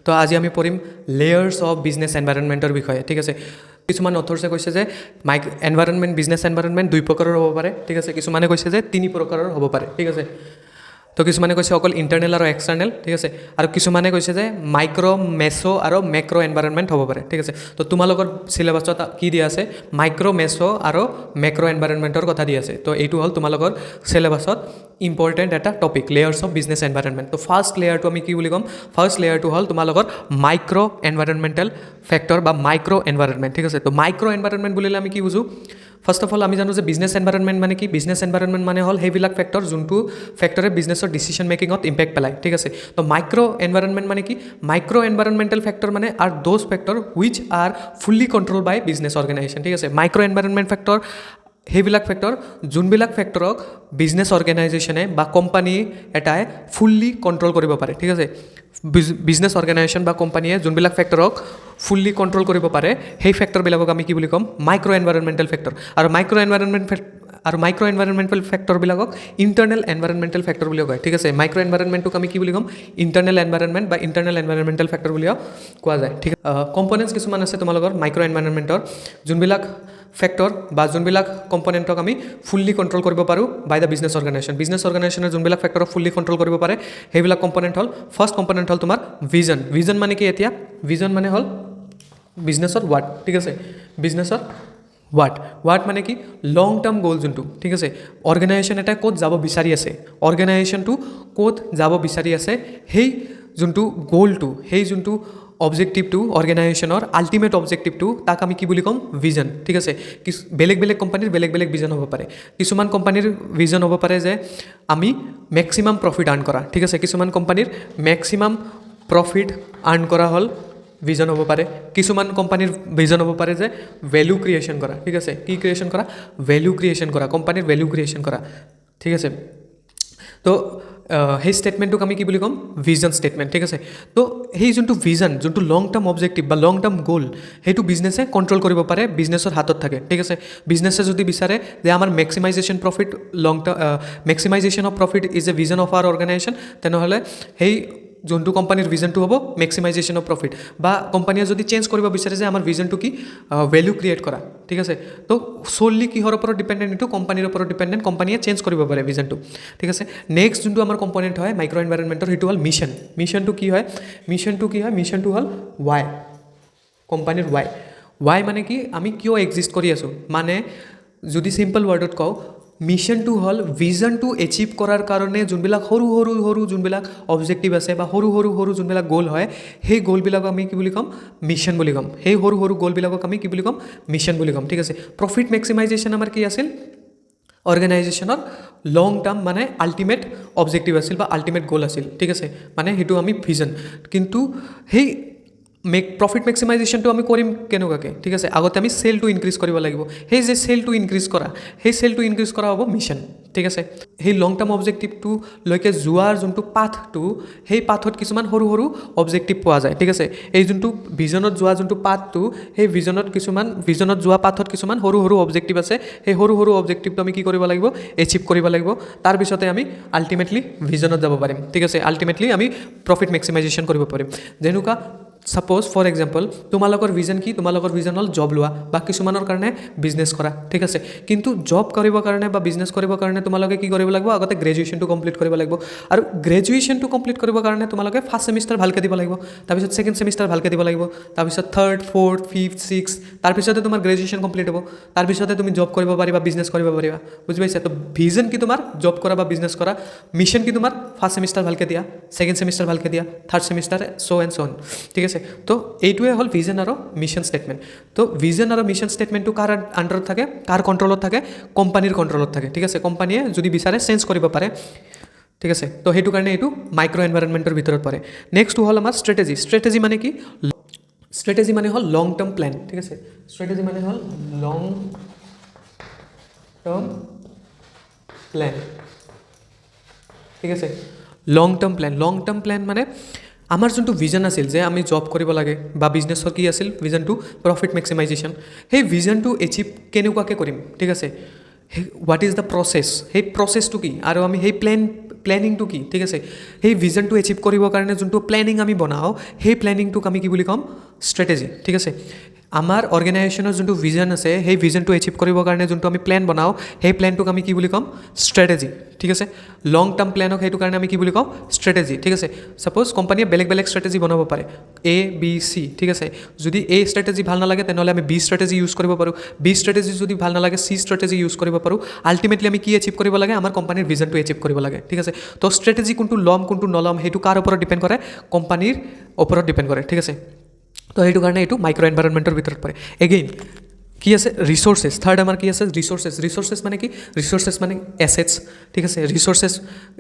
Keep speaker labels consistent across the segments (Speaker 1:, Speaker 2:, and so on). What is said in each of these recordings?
Speaker 1: তো আজি আমি পঢ়িম লেয়াৰ্ছ অফ বিজনেছ এনভাইৰনমেণ্টৰ বিষয়ে ঠিক আছে কিছুমান অথৰ্ছে কৈছে যে এনভাইৰনমেণ্ট বিজনেছ এনভাইৰনমেণ্ট দুই প্ৰকাৰৰ হ'ব পাৰে ঠিক আছে কিছুমানে কৈছে যে তিনি প্ৰকাৰৰ হ'ব পাৰে ঠিক আছে তো কিছুমানে কৈছে অকল ইণ্টাৰনেল আৰু এক্সটাৰ্নেল ঠিক আছে আৰু কিছুমানে কৈছে যে মাইক্ৰ' মেছ' আৰু মেক্ৰ' এনভাইৰনমেণ্ট হ'ব পাৰে ঠিক আছে তো তোমালোকৰ চিলেবাছত কি দিয়া আছে মাইক্ৰ' মেছ' আৰু মেক্ৰ' এনভাইৰনমেণ্টৰ কথা দিয়া আছে তো এইটো হ'ল তোমালোকৰ চিলেবাছত ইম্পৰ্টেণ্ট এটা topic layers of business environment তো ফাৰ্ষ্ট লেয়াৰটো আমি কি বুলি ক'ম ফাৰ্ষ্ট লেয়াৰটো হ'ল তোমালোকৰ মাইক্ৰ' এনভাইৰনমেণ্টেল ফেক্টৰ বা মাইক্ৰ' এনভাইৰনমেণ্ট ঠিক আছে তো মাইক্ৰ' এনভাইৰনমেণ্ট বুলিলে আমি কি বুজোঁ ফাৰ্ষ্ট অফ অল আমি জানো যে বিজনেছ এনভাইৰনমেণ্ট মানে কি বিজনেছ এনভাইৰনমেণ্ট মানে হ'ল সেইবিলাক ফেক্টৰ যোনটো ফেক্টৰে বিজনেছৰ ডিচিশ্যন মেকিঙত ইম্পেক্ট পেলায় ঠিক আছে তো মাইক্ৰ' এনভাইৰনমেণ্ট মানে কি মাইক্ৰ' এনভাইৰনমেণ্টেল ফেক্টৰ মানে are those factor which are fully control by business organisation ঠিক আছে মাইক্ৰ' এনভাইৰনমেণ্ট ফেক্টৰ সেইবিলাক ফেক্টৰ যোনবিলাক ফেক্টৰক বিজনেছ অৰ্গেনাইজেশ্যনে বা কোম্পানী এটাই ফুল্লি কণ্ট্ৰল কৰিব পাৰে ঠিক আছে বিজনেছ অৰ্গেনাইজেশ্যন বা কোম্পানীয়ে যোনবিলাক ফেক্টৰক ফুল্লি কণ্ট্ৰল কৰিব পাৰে সেই ফেক্টৰবিলাকক আমি কি বুলি ক'ম মাইক্ৰ' এনভাইৰনমেণ্টেল ফেক্টৰ আৰু মাইক্ৰ' এনভাইৰনমেণ্টেল ফেক্টৰবিলাকক ইণ্টাৰনেল এনভাইৰনমেণ্টেল ফেক্টৰ বুলিও কয় ঠিক আছে মাইক্ৰ' এনভাইৰনমেণ্টটোক আমি কি বুলি ক'ম ইণ্টাৰনেল এনভাইৰনমেণ্ট বা ইণ্টাৰনেল এনভাইৰনমেণ্টেল ফেক্টৰ বুলিও কোৱা যায় ঠিক আছে কম্পনেণ্টছ কিছুমান আছে তোমালোকৰ মাইক্ৰ' এনভাইৰনমেণ্টৰ যোনবিলাক ফেক্টৰ বা যোনবিলাক কম্পনেণ্টক আমি ফুল্লি কণ্ট্ৰল কৰিব পাৰোঁ বাই দ্য বিজনেছ অৰ্গেনাইজেশ্যনে যোনবিলাক ফেক্টৰক ফুল্লি কণ্ট্ৰল কৰিব পাৰে সেইবিলাক কম্পনেণ্ট হ'ল ফাৰ্ষ্ট কম্পনেণ্ট হ'ল তোমাৰ ভিজন মানে কি এতিয়া ভিজন মানে হ'ল বিজনেছৰ ৱাট ঠিক আছে বিজনেছৰ ৱাট মানে কি লং টাৰ্ম গ'ল যোনটো ঠিক আছে অৰ্গেনাইজেশ্যন এটাই ক'ত যাব বিচাৰি আছে অৰ্গেনাইজেশ্যনটো ক'ত যাব বিচাৰি আছে সেই যোনটো গ'লটো সেই যোনটো অবজেক্টিভটো অৰ্গেনাইজেশ্যনৰ আল্টিমেট অবজেক্টিভটো তাক আমি কি বুলি ক'ম ভিজন ঠিক আছে বেলেগ বেলেগ কোম্পানীৰ বেলেগ বেলেগ ভিজন হ'ব পাৰে কিছুমান কোম্পানীৰ ভিজন হ'ব পাৰে যে আমি মেক্সিমাম প্ৰফিট আৰ্ণ কৰা ঠিক আছে কিছুমান কোম্পানীৰ মেক্সিমাম প্ৰফিট আৰ্ণ কৰা হ'ল ভিজন হ'ব পাৰে কিছুমান কোম্পানীৰ ভিজন হ'ব পাৰে যে ভেলু ক্ৰিয়েশ্যন কৰা ঠিক আছে কি ক্ৰিয়েশ্যন কৰা ভেলু ক্ৰিয়েশ্যন কৰা কোম্পানীৰ ভেলু ক্ৰিয়েশ্যন কৰা ঠিক আছে তো সেই ষ্টেটমেণ্টটোক আমি কি বুলি ক'ম ভিজন ষ্টেটমেণ্ট ঠিক আছে তো সেই যোনটো ভিজন যোনটো লং টাৰ্ম অবজেক্টিভ বা লং টাৰ্ম গ'ল সেইটো বিজনেছে কণ্ট্ৰল কৰিব পাৰে বিজনেছৰ হাতত থাকে ঠিক আছে বিজনেছে যদি বিচাৰে যে আমাৰ maximization profit maximization of profit is a vision of our organization তেনেহ'লে সেই যোনটো কোম্পানীৰ ভিজনটো হ'ব মেক্সিমাইজেশ্যন অফ প্ৰফিট বা কোম্পানীয়ে যদি চেঞ্জ কৰিব বিচাৰে যে আমাৰ ভিজনটো কি ভেলু ক্ৰিয়েট কৰা ঠিক আছে তো চ'ললি কিহৰ ওপৰত ডিপেণ্ডেণ্ট এইটো কোম্পানীৰ ওপৰত ডিপেণ্ডেণ্ট কোম্পানীয়ে চেঞ্জ কৰিব পাৰে ভিজনটো ঠিক আছে নেক্সট যোনটো আমাৰ কম্পনেণ্ট হয় মাইক্ৰ' এনভাইৰনমেণ্টৰ সেইটো হ'ল মিছনটো কি হয় মিছনটো হ'ল ৱাই কোম্পানীৰ ৱাই মানে কি আমি কিয় এক্সিষ্ট কৰি আছোঁ মানে যদি চিম্পল ৱৰ্ডত কওঁ মিছনটো হ'ল ভিজনটো এচিভ কৰাৰ কাৰণে যোনবিলাক সৰু যোনবিলাক অবজেক্টিভ আছে বা সৰু যোনবিলাক গ'ল হয় সেই গ'লবিলাকক আমি কি বুলি ক'ম মিছন বুলি ক'ম সেই সৰু গ'লবিলাকক আমি কি বুলি ক'ম মিছন বুলি ক'ম ঠিক আছে প্ৰফিট মেক্সিমাইজেশ্যন আমাৰ কি আছিল অৰ্গেনাইজেশ্যনৰ লং টাৰ্ম মানে আল্টিমেট অবজেক্টিভ আছিল বা আল্টিমেট গ'ল আছিল ঠিক আছে মানে সেইটো আমি ভিজন কিন্তু সেই প্ৰফিট মেক্সিমাইজেশ্যনটো আমি কৰিম কেনেকুৱাকৈ ঠিক আছে আগতে আমি চেলটো ইনক্ৰিজ কৰিব লাগিব সেই যে চেলটো ইনক্ৰিজ কৰা হ'ব মিছন ঠিক আছে সেই লং টাৰ্ম অবজেক্টিভটোলৈকে যোৱাৰ যোনটো পাথটো সেই পাথত কিছুমান সৰু অবজেক্টিভ পোৱা যায় ঠিক আছে এই যোনটো ভিজনত যোৱা যোনটো পাথটো সেই ভিজনত যোৱা পাথত কিছুমান সৰু অবজেক্টিভ আছে সেই সৰু অবজেক্টিভটো আমি কি কৰিব লাগিব এচিভ কৰিব লাগিব তাৰপিছতে আমি আল্টিমেটলি ভিজনত যাব পাৰিম ঠিক আছে আল্টিমেটলি আমি প্ৰফিট মেক্সিমাইজেশ্যন কৰিব পাৰিম যেনেকুৱা ছাপ'জ ফৰ এক্সাম্পল তোমালোকৰ ভিজন কি তোমালোকৰ ভিজন হ'ল জব লোৱা বা কিছুমানৰ কাৰণে বিজনেছ কৰা ঠিক আছে কিন্তু জব কৰিবৰ কাৰণে বা বিজনেছ কৰিবৰ কাৰণে তোমালোকে কি কৰিব লাগিব আগতে গ্ৰেজুৱেশ্যনটো কমপ্লিট কৰিব লাগিব আৰু গ্ৰেজুৱেশ্যনটো কমপ্লিট কৰিবৰ কাৰণে তোমালোকে ফাৰ্ষ্ট ছেমিষ্টাৰ ভালকৈ দিব লাগিব তাৰপিছত ছেকেণ্ড ছেমিষ্টাৰ ভালকৈ দিব লাগিব তাৰপিছত থাৰ্ড ফ'ৰ্থ ফিফ্থ ছিক্স তাৰপিছতে তোমাৰ গ্ৰেজুৱেশ্যন কমপ্লিট হ'ব তাৰপিছতে তুমি জব কৰিব পাৰিবা বিজনেছ কৰিব পাৰিবা বুজি পাইছা তো ভিজন কি তোমাৰ জব কৰা বা বিজনেছ কৰা মিছন কি তোমাৰ ফাৰ্ষ্ট ছেমিষ্টাৰ ভালকৈ দিয়া ছেকেণ্ড ছেমিষ্টাৰ ভালকৈ দিয়া থাৰ্ড ছেমিষ্টাৰ ছ' অন ঠিক আছে তো এইটোৱে হ'ল ভিজন আৰু মিছন ষ্টেটমেণ্ট তো ভিজন আৰু মিছন ষ্টেটমেণ্টটো কাৰ আণ্ডাৰত থাকে কাৰ কণ্ট্ৰলত থাকে কোম্পানীৰ কণ্ট্ৰলত থাকে ঠিক আছে কোম্পানীয়ে যদি বিচাৰে চেঞ্জ কৰিব পাৰে ঠিক আছে তো সেইটো কাৰণে এইটো মাইক্ৰ' এনভাইৰনমেণ্টৰ ভিতৰত পৰে নেক্সটটো হ'ল আমাৰ ষ্ট্ৰেটেজি মানে হ'ল লং টাৰ্ম প্লেন ঠিক আছে ষ্ট্ৰেটেজি মানে হ'ল লং টাৰ্ম প্লেন ঠিক আছে লং টাৰ্ম প্লেন মানে আমাৰ যোনটো ভিজন আছিল যে আমি জব কৰিব লাগে বা বিজনেছৰ কি আছিল ভিজনটো প্ৰফিট মেক্সিমাইজেশ্যন সেই ভিজনটো এচিভ কেনেকুৱাকৈ কৰিম ঠিক আছে হোৱাট ইজ দ্য প্ৰচেছ সেই প্ৰচেছটো কি আৰু আমি সেই প্লেনিংটো কি ঠিক আছে সেই ভিজনটো এচিভ কৰিবৰ কাৰণে যোনটো প্লেনিং আমি বনাওঁ সেই প্লেনিংটোক আমি কি বুলি ক'ম ষ্ট্ৰেটেজি ঠিক আছে আমাৰ অৰ্গেনাইজেশ্যনৰ যোনটো ভিজন আছে সেই ভিজনটো এচিভ কৰিবৰ কাৰণে যোনটো আমি প্লেন বনাওঁ সেই প্লেনটোক আমি কি বুলি ক'ম ষ্ট্ৰেটেজি ঠিক আছে লং টাৰ্ম প্লেনক সেইটো কাৰণে আমি কি বুলি ক'ম ষ্ট্ৰেটেজি ঠিক আছে ছাপ'জ কোম্পানীয়ে বেলেগ বেলেগ ষ্ট্ৰেটেজি বনাব পাৰে এ বি চি ঠিক আছে যদি এ ষ্ট্ৰেটেজি ভাল নালাগে তেনেহ'লে আমি বি ষ্ট্ৰেটেজি ইউজ কৰিব পাৰোঁ বি ষ্ট্ৰেটেজি যদি ভাল নালাগে চি ষ্ট্ৰেটেজি ইউজ কৰিব পাৰোঁ আল্টিমেটলি আমি কি এচিভ কৰিব লাগে আমাৰ কোম্পানীৰ ভিজনটো এচিভ কৰিব লাগে ঠিক আছে তো ষ্ট্ৰেটেজি কোনটো ল'ম কোনটো নল'ম সেইটো কাৰ ওপৰত ডিপেণ্ড কৰে কোম্পানীৰ ওপৰত ডিপেণ্ড কৰে ঠিক আছে তো সেইটো কাৰণে এইটো মাইক্ৰ' এনভাইৰনমেণ্টৰ ভিতৰত পৰে এগেইন কি আছে ৰিচোৰ্চেছ থাৰ্ড আমাৰ কি আছে ৰিচোৰ্চেছ মানে কি ৰিচোৰ্চেছ মানে এছেটছ ঠিক আছে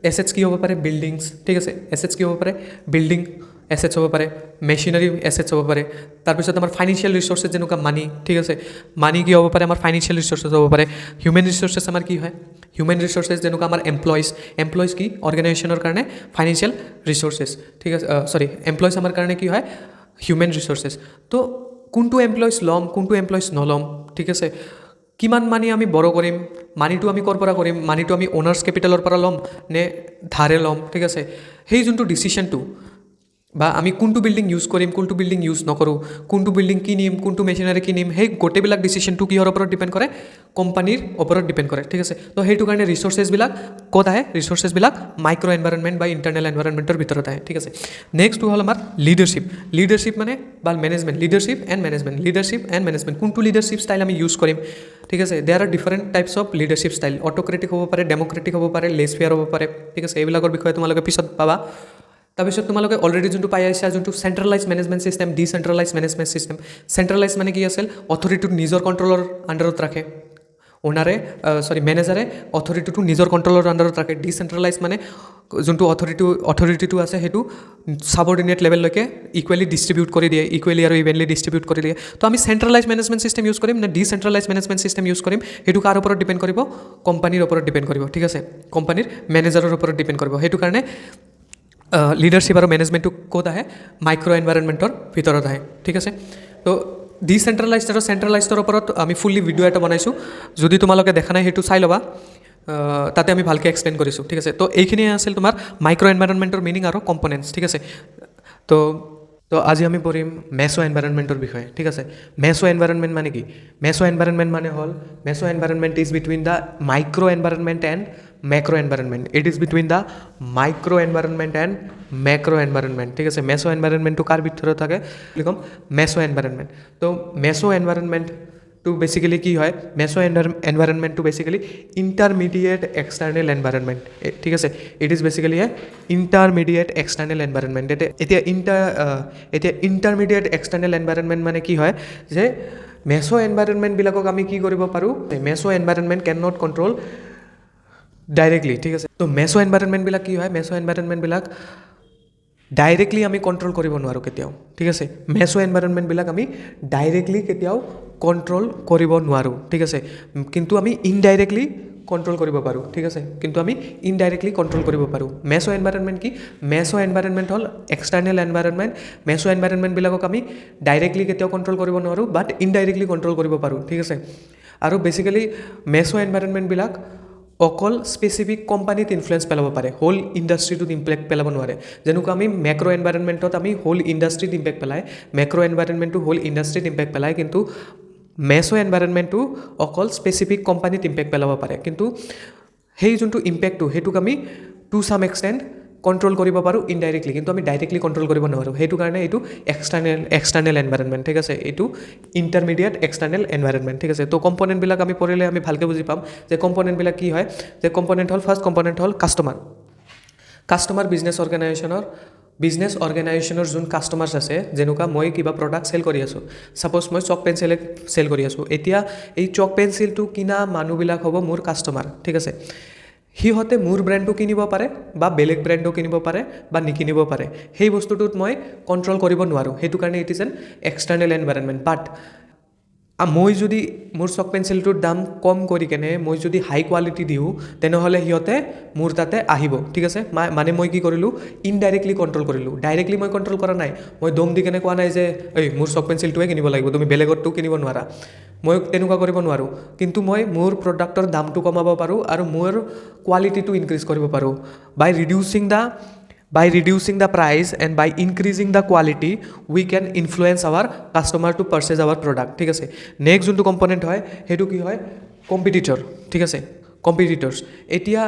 Speaker 1: এছেটছ কি হ'ব পাৰে বিল্ডিংছ ঠিক আছে এছেটছ কি হ'ব পাৰে বিল্ডিং এছেটছ হ'ব পাৰে মেচিনাৰী এছেটছ হ'ব পাৰে তাৰপিছত আমাৰ ফাইনেন্সিয়েল ৰিচোৰ্চেছ যেনেকুৱা মানি ঠিক আছে মানি কি হ'ব পাৰে আমাৰ ফাইনেন্সিয়েল ৰিচোৰ্চেছ হ'ব পাৰে হিউমেন ৰিচোৰ্চেছ আমাৰ কি হয় হিউমেন ৰিচোৰ্চেছ যেনেকুৱা আমাৰ এমপ্লয়িজ কি অৰ্গেনাইজেশ্যনৰ কাৰণে ফাইনেন্সিয়েল ৰিচোৰ্চেছ ঠিক আছে এমপ্লয়িজ আমাৰ কাৰণে কি হয় হিউমেন ৰিচোৰ্চেছ তো কোনটো এমপ্লয়িজ ল'ম কোনটো এমপ্লয়িজ নল'ম ঠিক আছে কিমান মানি আমি বড় কৰিম মানিটো আমি ক'ৰ পৰা কৰিম মানিটো আমি অ'নাৰ্ছ কেপিটেলৰ পৰা ল'ম নে ধাৰে ল'ম ঠিক আছে সেই যোনটো ডিচিশ্যনটো বা আমি কোনটো বিল্ডিং ইউজ কৰিম কোনটো বিল্ডিং ইউজ নকৰোঁ কোনটো বিল্ডিং কিনিম কোনটো মেচিনাৰী কিনিম সেই গোটেইবিলাক ডিচিশ্যনটো কিহৰ ওপৰত ডিপেণ্ড কৰে কোম্পানীৰ ওপৰত ডিপেণ্ড কৰে ঠিক আছে তো সেইটো কাৰণে ৰিচোৰ্চেছবিলাক ক'ত আহে ৰিচোৰ্চেছবিলাক মাইক্ৰ' এনভাইৰনমেণ্ট বা ইণ্টাৰনেল এনভাইৰনমেণ্টৰ ভিতৰত আহে ঠিক আছে নেক্সটটো হ'ল আমাৰ লিডাৰশ্বিপ মানে বা মেনেজমেণ্ট লিডাৰশ্বিপ এণ্ড মেনেজমেণ্ট কোনটো লিডাৰশ্বিপ ষ্টাইল আমি ইউজ কৰিম ঠিক আছে there are different types of leadership style autocratic হ'ব পাৰে ডেম'ক্ৰেটিক হ'ব পাৰে লেছফেয়াৰ হ'ব পাৰে ঠিক আছে এইবিলাকৰ বিষয়ে তোমালোকে পিছত পাবা তাৰপিছত তোমালোকে অলৰেডি যোনটো পাই আহিছা যোনটো চেণ্ট্ৰেলাইজ management system decentralise management system চেণ্ট্ৰেলাইজ মানে কি আছিল অথৰিটিটো নিজৰ কণ্ট্ৰলৰ আণ্ডাৰত ৰাখে মেনেজাৰে অথৰিটিটো নিজৰ কণ্ট্ৰলৰ আণ্ডাৰত ৰাখে ডিচেণ্ট্ৰেলাইজ মানে যোনটো অথৰিটিটো আছে সেইটো ছাবঅৰ্ডিনেট লেভেললৈকে ইকুৱেলি ডিষ্ট্ৰিবিউট কৰি দিয়ে ইকুৱেলি আৰু ইভেনলি ডিষ্ট্ৰিবিউট কৰি দিয়ে তো আমি চেণ্ট্ৰেলাইজ মেনেজমেণ্ট ছিষ্টেম ইউজ কৰিম নে ডিচেণ্ট্ৰেলাইজ মেনেজমেণ্ট ছিষ্টেম ইউজ কৰিম সেইটো কাৰ ওপৰত ডিপেণ্ড কৰিব কোম্পানীৰ ওপৰত ডিপেণ্ড কৰিব ঠিক আছে কোম্পানীৰ মেনেজাৰৰ ওপৰত ডিপেণ্ড কৰিব সেইটো কাৰণে লিডাৰশ্বিপ আৰু মেনেজমেণ্টটো ক'ত আহে মাইক্ৰ' এনভাইৰনমেণ্টৰ ভিতৰত আহে ঠিক আছে তো ডিচেণ্ট্ৰেলাইজড আৰু চেণ্ট্ৰেলাইজডৰ ওপৰত আমি ফুল্লি ভিডিঅ' এটা বনাইছোঁ যদি তোমালোকে দেখা নাই সেইটো চাই ল'বা তাতে আমি ভালকৈ এক্সপ্লেইন কৰিছোঁ ঠিক আছে তো এইখিনিয়ে আছিল তোমাৰ মাইক্ৰ' এনভাইৰনমেণ্টৰ মিনিং আৰু কম্পনেণ্টছ ঠিক আছে তো আজি আমি পঢ়িম মেছ' এনভাইৰনমেণ্টৰ বিষয়ে ঠিক আছে মেছ' এনভাইৰনমেণ্ট মানে কি মেছ' এনভাইৰনমেণ্ট মানে হ'ল meso' environment is between the micro' environment and macro environment it is between the micro' environment and macro environment ঠিক আছে মেছ' এনভাইৰনমেণ্টটো কাৰ ভিতৰত থাকে বুলি ক'ম মেছ' এনভাইৰনমেণ্ট তো মেছ' এনভাইৰনমেণ্টটো বেচিকেলি কি হয় মেছ' এনভাইৰনমেণ্টটো বেচিকেলি ইণ্টাৰমিডিয়েট এক্সটাৰ্নেল এনভাইৰনমেণ্ট ঠিক আছে it is basically A intermediate external environment এতিয়া ইণ্টাৰমিডিয়েট এক্সটাৰ্নেল এনভাইৰনমেণ্ট মানে কি হয় যে মেছ' এনভাইৰনমেণ্টবিলাকক আমি কি কৰিব পাৰোঁ meso' environment can not control directly ঠিক আছে তো মেছ' এনভাইৰনমেণ্টবিলাক কি হয় মেছ' এনভাইৰনমেণ্টবিলাক ডাইৰেক্টলি আমি কণ্ট্ৰল কৰিব নোৱাৰোঁ কেতিয়াও ঠিক আছে মেছ' এনভাইৰনমেণ্টবিলাক আমি ডাইৰেক্টলি কেতিয়াও কণ্ট্ৰল কৰিব নোৱাৰোঁ ঠিক আছে কিন্তু আমি ইনডাইৰেক্টলি কণ্ট্ৰল কৰিব পাৰোঁ ঠিক আছে কিন্তু আমি ইনডাইৰেক্টলি কণ্ট্ৰল কৰিব পাৰোঁ মেছ' এনভাইৰনমেণ্ট কি মেছ' এনভাইৰনমেণ্ট হ'ল এক্সটাৰ্নেল এনভাইৰনমেণ্ট মেছ' এনভাইৰনমেণ্টবিলাকক আমি ডাইৰেক্টলি কেতিয়াও কণ্ট্ৰল কৰিব নোৱাৰোঁ বাট ইনডাইৰেক্টলি কণ্ট্ৰল কৰিব পাৰোঁ ঠিক আছে আৰু বেচিকেলি মেছ' এনভাইৰনমেণ্টবিলাক অকল স্পেচিফিক কোম্পানীত ইনফ্লুৱেঞ্চ পেলাব পাৰে হোল ইণ্ডাষ্ট্ৰিটোত ইম্পেক্ট পেলাব নোৱাৰে যেনেকুৱা আমি মেক্ৰ' এনভাইৰনমেণ্টত আমি হোল ইণ্ডাষ্ট্ৰিত ইম্পেক্ট পেলায় মেক্ৰ' এনভাইৰনমেণ্টটো হোল ইণ্ডাষ্ট্ৰিত ইম্পেক্ট পেলায় কিন্তু মেছ' এনভাইৰনমেণ্টটো অকল স্পেচিফিক কোম্পানীত ইম্পেক্ট পেলাব পাৰে কিন্তু সেই যোনটো ইম্পেক্টটো সেইটোক আমি টু ছাম এক্সটেণ্ট কণ্ট্ৰল কৰিব পাৰোঁ ইনডাইৰেক্টলি কিন্তু আমি ডাইৰেক্টলি কণ্ট্ৰল কৰিব নোৱাৰোঁ সেইটো কাৰণে এইটো এক্সটাৰ্নেল এনভাইৰনমেণ্ট ঠিক আছে এইটো ইণ্টাৰমিডিয়েট এক্সটাৰ্নেল এনভাইৰনমেণ্ট ঠিক আছে তো কম্পনেণ্টবিলাক আমি পঢ়িলে আমি ভালকৈ বুজি পাম যে কম্পনেণ্টবিলাক কি হয় যে কম্পনেণ্ট হ'ল ফাৰ্ষ্ট কম্পনেণ্ট হ'ল কাষ্টমাৰ বিজনেছ অৰ্গেনাইজেশ্যনৰ যোন কাষ্টমাৰ্ছ আছে যেনেকুৱা মই কিবা প্ৰডাক্ট চেল কৰি আছোঁ ছাপ'জ মই চক পেঞ্চিলে চেল কৰি আছোঁ এতিয়া এই চক পেঞ্চিলটো কিনা মানুহবিলাক হ'ব মোৰ কাষ্টমাৰ ঠিক আছে সিহঁতে মোৰ ব্ৰেণ্ডটো কিনিব পাৰে বা বেলেগ ব্ৰেণ্ডো কিনিব পাৰে বা নিকিনিব পাৰে সেই বস্তুটোত মই কণ্ট্ৰল কৰিব নোৱাৰোঁ সেইটো কাৰণে it is an external environment but মই যদি মোৰ চক পেঞ্চিলটোৰ দাম কম কৰি কেনে মই যদি হাই কোৱালিটি দিওঁ তেনেহ'লে সিহঁতে মোৰ তাতে আহিব ঠিক আছে মানে মই কি কৰিলোঁ ইনডাইৰেক্টলি কণ্ট্ৰল কৰিলোঁ ডাইৰেক্টলি মই কণ্ট্ৰল কৰা নাই মই দম দি কেনে কোৱা নাই যে এই মোৰ চক পেঞ্চিলটোৱে কিনিব লাগিব তুমি বেলেগৰটো কিনিব নোৱাৰা মই তেনেকুৱা কৰিব নোৱাৰোঁ কিন্তু মই মোৰ প্ৰডাক্টৰ দামটো কমাব পাৰোঁ আৰু মোৰ কোৱালিটিটো ইনক্ৰিজ কৰিব পাৰোঁ By reducing the price and by increasing the quality, we can influence our customer to purchase our product. ঠিক আছে নেক্সট যোনটো কম্পনেণ্ট হয় সেইটো কি হয় কম্পিটিটৰ ঠিক আছে কম্পিটিটৰ্ছ এতিয়া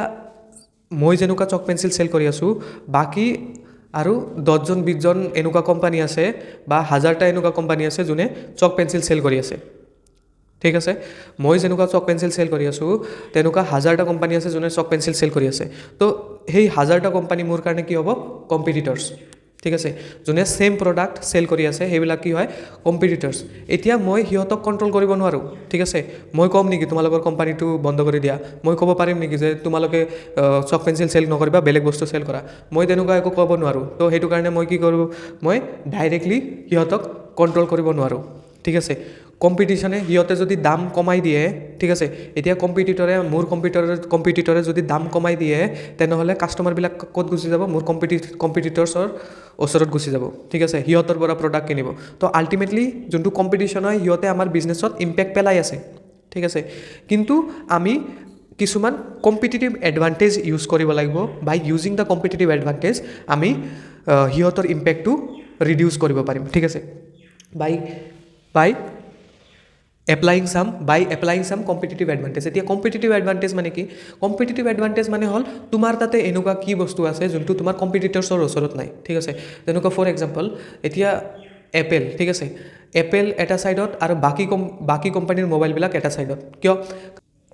Speaker 1: মই যেনেকুৱা চক পেঞ্চিল চেল কৰি আছোঁ বাকী আৰু 10জন 20জন এনেকুৱা কোম্পানী আছে বা 1000টা এনেকুৱা কোম্পানী আছে যোনে চক পেঞ্চিল চেল কৰি আছে ঠিক আছে মই যেনেকুৱা চক পেঞ্চিল চেল কৰি আছোঁ তেনেকুৱা 1000টা কোম্পানী আছে যোনে চক পেঞ্চিল চেল কৰি আছে তো সেই 1000টা কোম্পানী মোৰ কাৰণে কি হ'ব কম্পিটিটৰ্ছ ঠিক আছে যোনে সেম প্ৰডাক্ট চেল কৰি আছে সেইবিলাক কি হয় কম্পিটিটৰ্ছ এতিয়া মই সিহঁতক কণ্ট্ৰল কৰিব নোৱাৰোঁ ঠিক আছে মই ক'ম নেকি তোমালোকৰ কোম্পানীটো বন্ধ কৰি দিয়া মই ক'ব পাৰিম নেকি যে তোমালোকে চক পেঞ্চিল চেল নকৰিবা বেলেগ বস্তু চেল কৰা মই তেনেকুৱা একো ক'ব নোৱাৰোঁ তো সেইটো কাৰণে মই কি কৰোঁ মই ডাইৰেক্টলি সিহঁতক কণ্ট্ৰল কৰিব নোৱাৰোঁ ঠিক আছে কম্পিটিশ্যনে সিহঁতে যদি দাম কমাই দিয়ে ঠিক আছে এতিয়া মোৰ কম্পিটিটৰে যদি দাম কমাই দিয়ে তেনেহ'লে কাষ্টমাৰবিলাক ক'ত গুচি যাব মোৰ কম্পিটিটৰ্ছৰ ওচৰত গুচি যাব ঠিক আছে সিহঁতৰ পৰা প্ৰডাক্ট কিনিব তো আল্টিমেটলি যোনটো কম্পিটিশ্যন হয় সিহঁতে আমাৰ বিজনেছত ইম্পেক্ট পেলাই আছে ঠিক আছে কিন্তু আমি কিছুমান কম্পিটিটিভ এডভান্টেজ ইউজ কৰিব লাগিব বাই ইউজিং দ্য কম্পিটিটিভ এডভান্টেজ আমি সিহঁতৰ ইম্পেক্টটো ৰিডিউচ কৰিব পাৰিম ঠিক আছে বাই এপ্লাইং সাম কম্পিটিটিভ এডভান্টেজ এতিয়া কম্পিটিটিভ এডভান্টেজ মানে কি কম্পিটিটিভ এডভান্টেজ মানে হ'ল তোমাৰ তাতে এনেকুৱা কি বস্তু আছে যোনটো তোমাৰ কম্পিটিটৰ্ছৰ ওচৰত নাই ঠিক আছে তেনেকুৱা ফৰ এক্সাম্পল এতিয়া এপেল ঠিক আছে এপেল এটা ছাইডত আৰু বাকী কোম্পানীৰ মোবাইলবিলাক এটা ছাইডত কিয়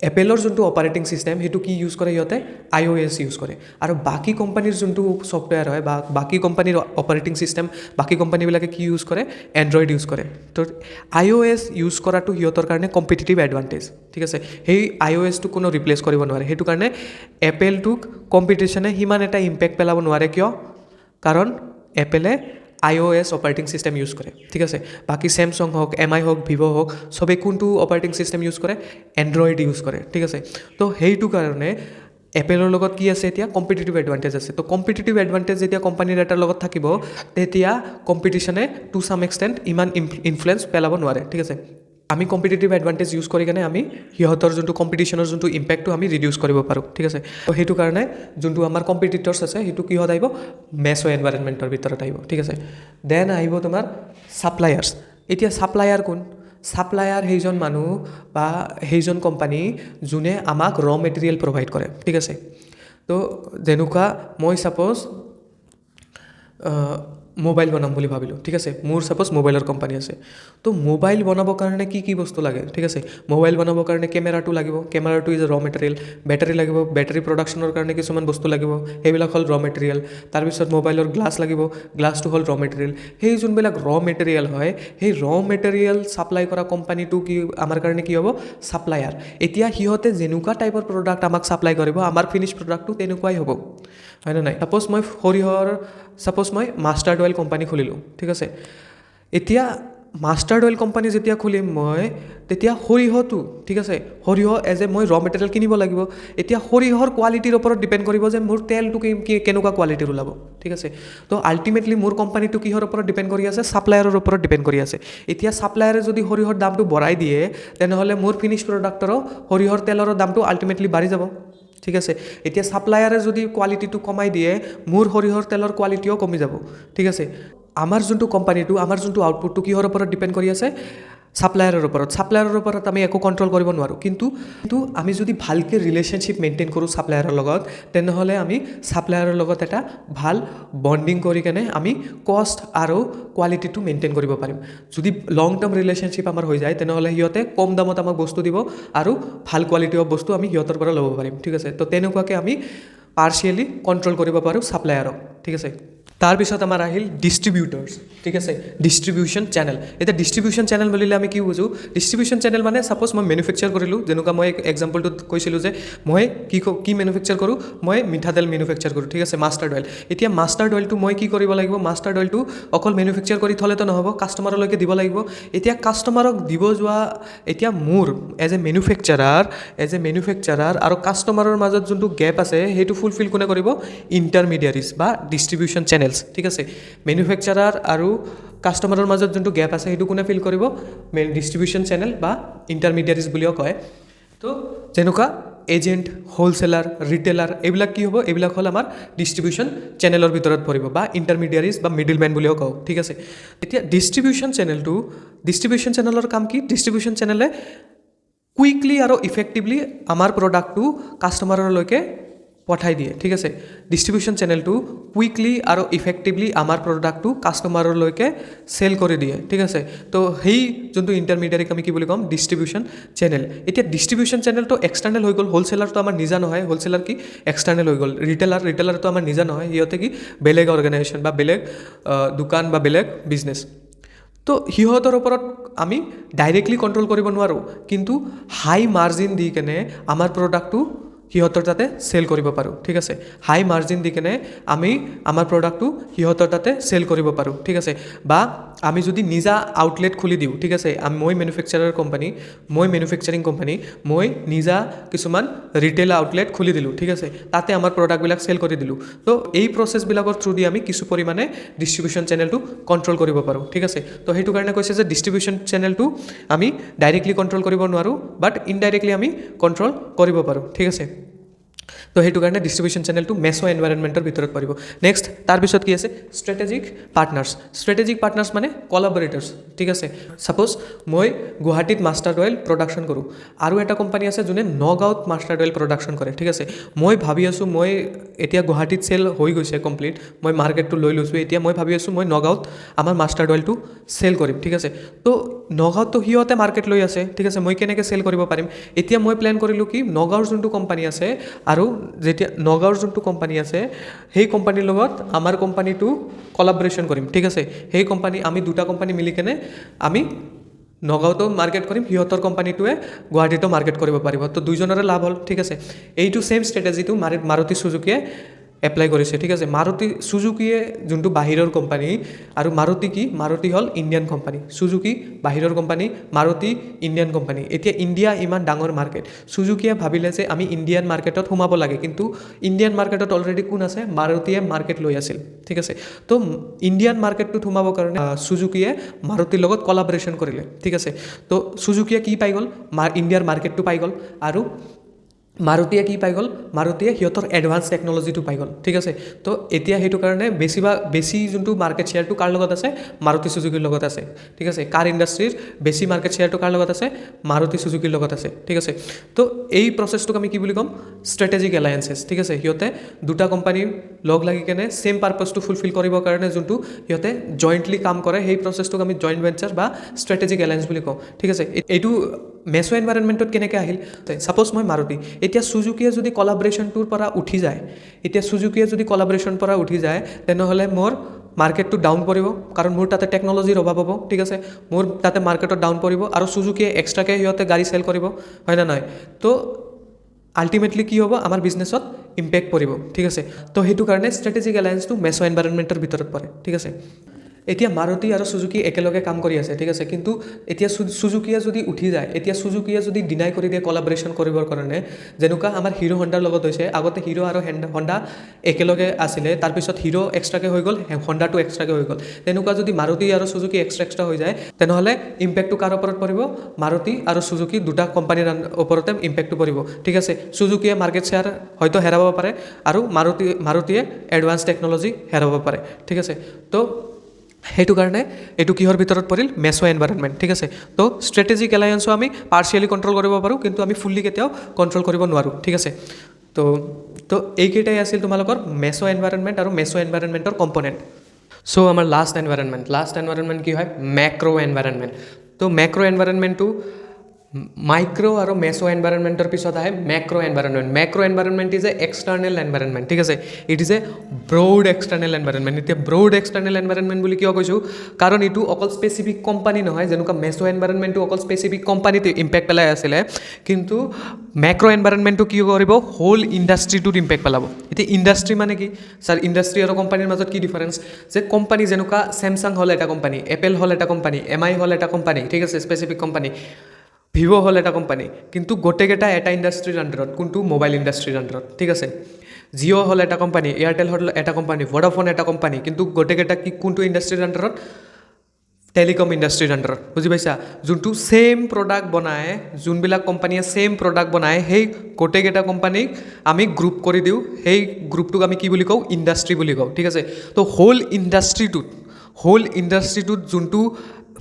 Speaker 1: এপেলৰ যোনটো অপাৰেটিং ছিষ্টেম সেইটো কি ইউজ কৰে সিহঁতে iOS ইউজ কৰে আৰু বাকী কোম্পানীৰ যোনটো ছফ্টৱেৰ হয় বা বাকী কোম্পানীৰ অপাৰেটিং ছিষ্টেম বাকী কোম্পানীবিলাকে কি ইউজ কৰে এণ্ড্ৰইড ইউজ কৰে তো iOS ইউজ কৰাটো সিহঁতৰ কাৰণে কম্পিটিটিভ এডভান্টেজ ঠিক আছে সেই iOSটো কোনো ৰিপ্লেচ কৰিব নোৱাৰে সেইটো কাৰণে এপেলটোক কম্পিটিশ্যনে সিমান এটা ইম্পেক্ট পেলাব নোৱাৰে কিয় কাৰণ এপেলে iOS অপাৰেটিং ছিষ্টেম ইউজ কৰে ঠিক আছে বাকী চেমচাং হওক MI হওক ভিভ' হওক চবে কোনটো অপাৰেটিং ছিষ্টেম ইউজ কৰে এণ্ড্ৰইড ইউজ কৰে ঠিক আছে তো সেইটো কাৰণে এপেলৰ লগত কি আছে এতিয়া কম্পিটিটিভ এডভান্টেজ আছে তো কম্পিটিটিভ এডভান্টেজ যেতিয়া কোম্পানীৰ এটাৰ লগত থাকিব তেতিয়া কম্পিটিশ্যনে টু ছাম এক্সটেণ্ট ইমান ইনফ্লুৱেঞ্চ পেলাব নোৱাৰে ঠিক আছে আমি কম্পিটিটিভ এডভান্টেজ ইউজ কৰি কেনে আমি সিহঁতৰ যোনটো কম্পিটিশ্যনৰ যোনটো ইম্পেক্টটো আমি ৰিডিউচ কৰিব পাৰোঁ ঠিক আছে তো সেইটো কাৰণে যোনটো আমাৰ কম্পিটিটৰ্ছ আছে সেইটো কিহত আহিব মেছ' এনভাইৰনমেণ্টৰ ভিতৰত আহিব ঠিক আছে দেন আহিব তোমাৰ ছাপ্লায়াৰ্ছ এতিয়া ছাপ্লায়াৰ কোন ছাপ্লায়াৰ সেইজন মানুহ বা সেইজন কোম্পানী যোনে আমাক ৰ মেটেৰিয়েল প্ৰভাইড কৰে ঠিক আছে তো যেনেকুৱা মই ছাপ'জ মোবাইল বনাম বুলি ভাবিলোঁ ঠিক আছে মোৰ ছাপ'জ মোবাইলৰ কোম্পানী আছে তো মোবাইল বনাবৰ কাৰণে কি বস্তু লাগে ঠিক আছে মোবাইল বনাবৰ কাৰণে কেমেৰাটো লাগিব কেমেৰাটো ইজ ৰ মেটেৰিয়েল বেটাৰী লাগিব বেটাৰী প্ৰডাকশ্যনৰ কাৰণে কিছুমান বস্তু লাগিব সেইবিলাক হ'ল ৰ মেটেৰিয়েল তাৰপিছত মোবাইলৰ গ্লাছ লাগিব গ্লাছটো হ'ল ৰ মেটেৰিয়েল সেই যোনবিলাক ৰ মেটেৰিয়েল হয় সেই ৰ মেটেৰিয়েল ছাপ্লাই কৰা কোম্পানীটো কি আমাৰ কাৰণে কি হ'ব ছাপ্লায়াৰ এতিয়া সিহঁতে যেনেকুৱা টাইপৰ প্ৰডাক্ট আমাক ছাপ্লাই কৰিব আমাৰ ফিনিছ প্ৰডাক্টটো তেনেকুৱাই হ'ব হয়নে নাই ছাপ'জ মই মাষ্টাৰ্ড অইল কোম্পানী খুলিলোঁ ঠিক আছে এতিয়া মাষ্টাৰ্ড অইল কোম্পানী যেতিয়া খুলিম মই তেতিয়া সৰিয়হটো ঠিক আছে সৰিয়হ এজ এ মই ৰ মেটেৰিয়েল কিনিব লাগিব এতিয়া সৰিয়হৰ কোৱালিটিৰ ওপৰত ডিপেণ্ড কৰিব যে মোৰ তেলটো কেনেকুৱা কোৱালিটিৰ ওলাব ঠিক আছে তো আল্টিমেটলি মোৰ কোম্পানীটো কিহৰ ওপৰত ডিপেণ্ড কৰি আছে ছাপ্লায়াৰৰ ওপৰত ডিপেণ্ড কৰি আছে এতিয়া ছাপ্লায়াৰে যদি সৰিয়হৰ দামটো বঢ়াই দিয়ে তেনেহ'লে মোৰ ফিনিছ প্ৰডাক্টৰো সৰিয়হৰ তেলৰ দামটো আল্টিমেটলি বাঢ়ি যাব ঠিক আছে এতিয়া ছাপ্লায়াৰে যদি কোৱালিটিটো কমাই দিয়ে মোৰ সৰিয়হৰ তেলৰ কোৱালিটিও কমি যাব ঠিক আছে আমাৰ যোনটো কোম্পানীটো আমাৰ যোনটো আউটপুটটো কিহৰ ওপৰত ডিপেণ্ড কৰি আছে ছাপ্লায়াৰৰ ওপৰত আমি একো কণ্ট্ৰল কৰিব নোৱাৰোঁ কিন্তু আমি যদি ভালকৈ ৰিলেশ্যনশ্বিপ মেইনটেইন কৰোঁ ছাপ্লায়াৰৰ লগত তেনেহ'লে আমি ছাপ্লায়াৰৰ লগত এটা ভাল বণ্ডিং কৰি কেনে আমি কষ্ট আৰু কোৱালিটিটো মেইনটেইন কৰিব পাৰিম যদি লং টাৰ্ম ৰিলেশ্যনশ্বিপ আমাৰ হৈ যায় তেনেহ'লে সিহঁতে কম দামত আমাক বস্তু দিব আৰু ভাল কোৱালিটি অফ বস্তু আমি সিহঁতৰ পৰা ল'ব পাৰিম ঠিক আছে তো তেনেকুৱাকৈ আমি পাৰ্চিয়েলি কণ্ট্ৰল কৰিব পাৰোঁ ছাপ্লায়াৰক ঠিক আছে তাৰপিছত আমাৰ আহিল ডিষ্ট্ৰিবিউটৰ্ছ ঠিক আছে ডিষ্ট্ৰিবিউশ্যন চেনেল এতিয়া ডিষ্ট্ৰিবিউশ্যন চেনেল বুলিলে আমি কি বুজোঁ ডিষ্ট্ৰিবিউশ্যন চেনেল মানে ছাপ'জ মই মেনুফেকচাৰ কৰিলোঁ যেনেকুৱা মই এক্সাম্পলটোত কৈছিলোঁ যে মই কি মেনুফেকচাৰ কৰোঁ মই মিঠাতেল মেনুফেকচাৰ কৰোঁ ঠিক আছে মাষ্টাৰ্ড অইল এতিয়া মাষ্টাৰ্ড অইলটো মই কি কৰিব লাগিব মাষ্টাৰ্ড অইলটো অকল মেনুফেকচাৰ কৰি থ'লেতো নহ'ব কাষ্টমাৰলৈকে দিব লাগিব এতিয়া কাষ্টমাৰক দিব যোৱা এতিয়া মোৰ এজ এ মেনুফেকচাৰাৰ আৰু কাষ্টমাৰৰ মাজত যোনটো গেপ আছে সেইটো ফুলফিল কোনে কৰিব ইণ্টাৰমিডিয়াৰিজ বা ডিষ্ট্ৰিবিউশ্যন চেনেলছ ঠিক আছে মেনুফেকচাৰাৰ আৰু কাষ্টমাৰৰ মাজত যোনটো গেপ আছে সেইটো কোনে ফিল কৰিব ডিষ্ট্ৰিবিউশ্যন চেনেল বা ইণ্টাৰমিডিয়াৰিজ বুলিও কয় তো যেনেকুৱা এজেণ্ট হ'লচেলাৰ ৰিটেইলাৰ এইবিলাক কি হ'ব এইবিলাক হ'ল আমাৰ ডিষ্ট্ৰিবিউশ্যন চেনেলৰ ভিতৰত পৰিব বা ইণ্টাৰমিডিয়াৰিজ বা মিডিলমেন বুলিও কওঁ ঠিক আছে এতিয়া ডিষ্ট্ৰিবিউশ্যন চেনেলৰ কাম কি ডিষ্ট্ৰিবিউশ্যন চেনেলে কুইকলি আৰু ইফেক্টিভলি আমাৰ প্ৰডাক্টটো কাষ্টমাৰলৈকে পঠাই দিয়ে ঠিক আছে ডিষ্ট্ৰিবিউশ্যন চেনেলটো কুইকলি আৰু ইফেক্টিভলি আমাৰ প্ৰডাক্টটো কাষ্টমাৰলৈকে চেল কৰি দিয়ে ঠিক আছে তো সেই যোনটো ইণ্টাৰমিডিয়েটক আমি কি বুলি ক'ম ডিষ্ট্ৰিবিউশ্যন চেনেল এতিয়া ডিষ্ট্ৰিবিউশ্যন চেনেলটো এক্সটাৰ্নেল হৈ গ'ল হ'লচেলাৰটো আমাৰ নিজা নহয় হ'লচেলাৰ কি এক্সটাৰ্নেল হৈ গ'ল ৰিটেইলাৰটো আমাৰ নিজা নহয় সিহঁতে কি বেলেগ অৰ্গেনাইজেশ্যন বা বেলেগ দোকান বা বেলেগ বিজনেছ তো সিহঁতৰ ওপৰত আমি ডাইৰেক্টলি কণ্ট্ৰল কৰিব নোৱাৰোঁ কিন্তু হাই মাৰ্জিন দি কেনে আমাৰ প্ৰডাক্টটো সিহঁতৰ তাতে চেল কৰিব পাৰোঁ ঠিক আছে হাই মাৰ্জিন দি কেনে আমি আমাৰ প্ৰডাক্টটো সিহঁতৰ তাতে চেল কৰিব পাৰোঁ ঠিক আছে বা আমি যদি নিজা আউটলেট খুলি দিওঁ ঠিক আছে মই মেনুফেকচাৰিং কোম্পানী মই নিজা কিছুমান ৰিটেইল আউটলেট খুলি দিলোঁ ঠিক আছে তাতে আমাৰ প্ৰডাক্টবিলাক চেল কৰি দিলোঁ তো এই প্ৰচেছবিলাকৰ থ্ৰু দি আমি কিছু পৰিমাণে ডিষ্ট্ৰিবিউশ্যন চেনেলটো কণ্ট্ৰল কৰিব পাৰোঁ ঠিক আছে তো সেইটো কাৰণে কৈছে যে ডিষ্ট্ৰিবিউশ্যন চেনেলটো আমি ডাইৰেক্টলি কণ্ট্ৰল কৰিব নোৱাৰোঁ বাট ইনডাইৰেক্টলি আমি কণ্ট্ৰল কৰিব পাৰোঁ ঠিক আছে তো সেইটো কাৰণে ডিষ্ট্ৰিবিউশ্যন চেনেলটো মেছ' এনভাইৰনমেণ্টৰ ভিতৰত পৰিব নেক্সট তাৰপিছত কি আছে ষ্ট্ৰেটেজিক পাৰ্টনাৰ্ছ মানে কলাবৰেটৰ্ছ ঠিক আছে ছাপ'জ মই গুৱাহাটীত মাষ্টাৰ্ড অইল প্ৰডাকশ্যন কৰোঁ আৰু এটা কোম্পানী আছে যোনে নগাঁৱত মাষ্টাৰ্ড অইল প্ৰডাকশ্যন কৰে ঠিক আছে মই ভাবি আছোঁ মই এতিয়া গুৱাহাটীত চেল হৈ গৈছে কমপ্লিট মই মাৰ্কেটটো লৈ লৈছোঁ এতিয়া মই ভাবি আছোঁ মই নগাঁৱত আমাৰ মাষ্টাৰ্ড অইলটো চেল কৰিম ঠিক আছে তো নগাঁৱততো সিহঁতে মাৰ্কেট লৈ আছে ঠিক আছে মই কেনেকৈ চেল কৰিব পাৰিম এতিয়া মই প্লেন কৰিলোঁ কি নগাঁৱৰ যোনটো কোম্পানী আছে আৰু যেতিয়া নগাঁৱৰ যোনটো কোম্পানী আছে সেই কোম্পানীৰ লগত আমাৰ কোম্পানীটো কলাবৰেশ্যন কৰিম ঠিক আছে সেই কোম্পানী আমি দুটা কোম্পানী মিলি কেনে আমি নগাঁৱতো মাৰ্কেট কৰিম সিহঁতৰ কোম্পানীটোৱে গুৱাহাটীতো মাৰ্কেট কৰিব পাৰিব তো দুইজনৰে লাভ হ'ল ঠিক আছে এইটো ছেইম ষ্ট্ৰেটেজিটো মাৰুতি চুজুকিয়ে এপ্লাই কৰিছে ঠিক আছে মাৰুতি চুজুকিয়ে যোনটো বাহিৰৰ কোম্পানী আৰু মাৰুতি হ'ল ইণ্ডিয়ান কোম্পানী চুজুকি বাহিৰৰ কোম্পানী মাৰুতি ইণ্ডিয়ান কোম্পানী এতিয়া ইণ্ডিয়া ইমান ডাঙৰ মাৰ্কেট চুজুকিয়ে ভাবিলে যে আমি ইণ্ডিয়ান মাৰ্কেটত সোমাব লাগে কিন্তু ইণ্ডিয়ান মাৰ্কেটত অলৰেডি কোন আছে মাৰুতিয়ে মাৰ্কেট লৈ আছিল ঠিক আছে তো ইণ্ডিয়ান মাৰ্কেটটোত সোমাবৰ কাৰণে চুজুকিয়ে মাৰুতিৰ লগত কলাবৰেশ্যন কৰিলে ঠিক আছে তো চুজুকিয়ে কি পাই গ'ল ইণ্ডিয়াৰ মাৰ্কেটটো পাই গ'ল আৰু মাৰুতিয়ে কি পাই গ'ল মাৰুতিয়ে সিহঁতৰ এডভান্স টেকন'লজিটো পাই গ'ল ঠিক আছে তো এতিয়া সেইটো কাৰণে বেছি যোনটো মাৰ্কেট শ্বেয়াৰটো কাৰ লগত আছে মাৰুতি চুজুকিৰ লগত আছে ঠিক আছে কাৰ ইণ্ডাষ্ট্ৰীৰ বেছি মাৰ্কেট শ্বেয়াৰটো কাৰ লগত আছে মাৰুতি চুজুকিৰ লগত আছে ঠিক আছে তো এই প্ৰচেছটোক আমি কি বুলি ক'ম ষ্ট্ৰেটেজিক এলায়েন্সেছ ঠিক আছে সিহঁতে দুটা কোম্পানী লগ লাগি কেনে ছেইম পাৰ্পাছটো ফুলফিল কৰিবৰ কাৰণে যোনটো সিহঁতে জইণ্টলি কাম কৰে সেই প্ৰচেছটোক আমি জইণ্ট ভেঞ্চাৰ বা ষ্ট্ৰেটেজিক এলায়েন্স বুলি কওঁ ঠিক আছে এইটো মেছ' এনভাইৰনমেণ্টত কেনেকৈ আহিল ছাপ'জ মই মাৰুতি এতিয়া চুজুকিয়ে যদি কলাবৰেশ্যনটোৰ পৰা উঠি যায় তেনেহ'লে মোৰ মাৰ্কেটটো ডাউন পৰিব কাৰণ মোৰ তাতে টেকন'লজিৰ অভাৱ হ'ব ঠিক আছে মোৰ তাতে মাৰ্কেটত ডাউন পৰিব আৰু চুজুকিয়ে এক্সট্ৰাকৈ সিহঁতে গাড়ী চেল কৰিব হয় নে নহয় তো আল্টিমেটলি কি হ'ব আমাৰ বিজনেছত ইম্পেক্ট পৰিব ঠিক আছে তো সেইটো কাৰণে ষ্ট্ৰেটেজিক এলায়েন্সটো মেছ' এনভাইৰনমেণ্টৰ ভিতৰত পৰে ঠিক আছে এতিয়া মাৰুতি আৰু চুজুকি একেলগে কাম কৰি আছে ঠিক আছে কিন্তু এতিয়া চুজুকিয়ে যদি উঠি যায় এতিয়া চুজুকিয়ে যদি ডিনাই কৰি দিয়ে কলাবৰেশ্যন কৰিবৰ কাৰণে যেনেকুৱা আমাৰ হিৰো হণ্ডাৰ লগত হৈছে আগতে হিৰো আৰু হণ্ডা একেলগে আছিলে তাৰপিছত হিৰো এক্সট্ৰাকৈ হৈ গ'ল হণ্ডাটো এক্সট্ৰাকৈ হৈ গ'ল তেনেকুৱা যদি মাৰুতি আৰু চুজুকি এক্সট্ৰা হৈ যায় তেনেহ'লে ইম্পেক্টটো কাৰ ওপৰত পৰিব মাৰুতি আৰু চুজুকি দুটা কোম্পানীৰ ওপৰতে ইম্পেক্টটো পৰিব ঠিক আছে চুজুকিয়ে মাৰ্কেট শ্বেয়াৰ হয়তো হেৰাব পাৰে আৰু মাৰুতিয়ে এডভান্স টেকন'লজি হেৰাব পাৰে ঠিক আছে তো সেইটো কাৰণে এইটো কিহৰ ভিতৰত পৰিল মেছ' এনভাইৰনমেণ্ট ঠিক আছে তো ষ্ট্ৰেটেজিক এলায়েন্সো আমি পাৰ্চিয়েলি কণ্ট্ৰল কৰিব পাৰোঁ কিন্তু আমি ফুল্লি কেতিয়াও কণ্ট্ৰল কৰিব নোৱাৰোঁ ঠিক আছে তো এইকেইটাই আছিল তোমালোকৰ মেছ' এনভাইৰনমেণ্ট আৰু মেছ' এনভাইৰনমেণ্টৰ কম্পনেণ্ট চ' আমাৰ লাষ্ট এনভাইৰনমেণ্ট কি হয় মেক্ৰ' এনভাইৰনমেণ্ট তো মেক্ৰ' এনভাইৰনমেণ্টটো মাইক্ৰ' আৰু মেছ' এনভাইৰনমেণ্টৰ পিছত আহে মেক্ৰ' environment. মেক্ৰ' environment is a external environment, ঠিক আছে। It is a broad external environment. এতিয়া ব্ৰড এক্সটাৰ্নেল এনভাইৰনমেণ্ট বুলি কিয় কৈছোঁ, কাৰণ এইটো অকল স্পেচিফিক কোম্পানী নহয়, যেনেকুৱা মেছ' এনভাইৰনমেণ্টটো অকল স্পেচিফিক কোম্পানীতে ইম্পেক্ট পেলাই আছিলে, কিন্তু মেক্ৰ' এনভাইৰনমেণ্টটো কি কৰিব, হোল ইণ্ডাষ্ট্ৰিটোত ইম্পেক্ট পেলাব। এতিয়া ইণ্ডাষ্ট্ৰি মানে কি ছাৰ, ইণ্ডাষ্ট্ৰি আৰু কোম্পানীৰ মাজত কি ডিফাৰেঞ্চ, যে কোম্পানী যেনেকুৱা চেমচাং হ'ল এটা কোম্পানী, এপল হ'ল এটা কোম্পানী, MI হ'ল এটা কোম্পানী, ঠিক আছে, স্পেচিফিক কোম্পানী, ভিভ' হ'ল এটা কোম্পানী, কিন্তু গোটেইকেইটা এটা ইণ্ডাষ্ট্ৰিৰ আণ্ডাৰত, কোনটো মোবাইল ইণ্ডাষ্ট্ৰিৰ আণ্ডাৰত, ঠিক আছে। জিঅ' হ'ল এটা কোম্পানী, এয়াৰটেল হ'ল এটা কোম্পানী, ভোডাফোন এটা কোম্পানী, কিন্তু গোটেইকেইটা কি কোনটো ইণ্ডাষ্ট্ৰিৰ আণ্ডাৰত, টেলিকম ইণ্ডাষ্ট্ৰিৰ আণ্ডাৰত, বুজি পাইছা। যোনটো ছেইম প্ৰডাক্ট বনায়, যোনবিলাক কোম্পানীয়ে ছেইম প্ৰডাক্ট বনায়, সেই গোটেইকেইটা কোম্পানীক আমি গ্ৰুপ কৰি দিওঁ, সেই গ্ৰুপটোক আমি কি বুলি কওঁ, ইণ্ডাষ্ট্ৰি বুলি কওঁ, ঠিক আছে। তো হোল ইণ্ডাষ্ট্ৰিটোত যোনটো